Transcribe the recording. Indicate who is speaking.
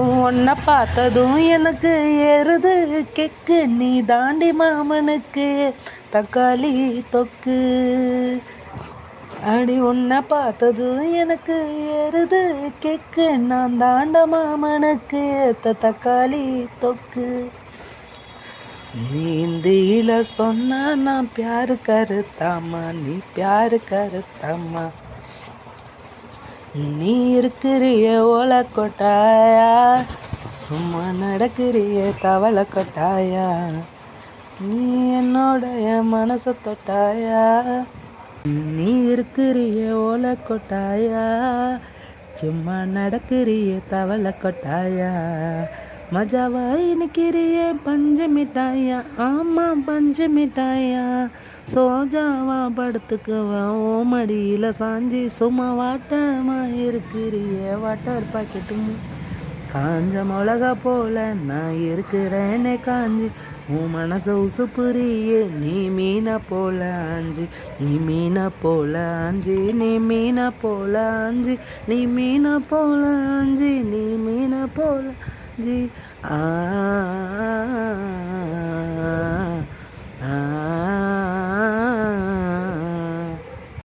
Speaker 1: உன்னை பார்த்ததும் எனக்கு ஏறுது கெக்கு, நீ தாண்டி மாமனுக்கு தக்காளி தொக்கு. அடி உன்னை பார்த்ததும் எனக்கு ஏறுது கெக்கு, நான் தாண்ட மாமனுக்கு ஏத்த தக்காளி தொக்கு. நீ இந்தியில சொன்னா நான் பியாரு கருத்தாமா, நீ பியாரு கருத்தாமா. நீ இருக்கிறிய ஓலை கொட்டாயா, சும்மா நடக்கிறிய தவளை கொட்டாயா. நீ என்னோடைய மனசை தொட்டாயா. நீ இருக்கிறிய ஓலை கொட்டாயா, சும்மா நடக்கிறிய தவளை கொட்டாயா. மஜாவா இனிக்கிறிய பஞ்சு மிட்டாயா, ஆமா பஞ்சு மிட்டாயா. சோஜாவா படுத்துக்குவேன் ஓ மடியில் சாஞ்சி, சும்மா வாட்டமா இருக்கிறிய வாட்டர் பாக்கெட்டும். காஞ்ச மிளகா போல நான் இருக்கிறேனே காஞ்சி, உன் மனசை உசுப்புறியே நீ மீனை போல ஆஞ்சி. நீ மீனை போல ஆஞ்சி, நீ மீனை போல ஆஞ்சி, நீ மீனை போல ஆஞ்சி, நீ மீனை போல ஆஞ்சி. ஆ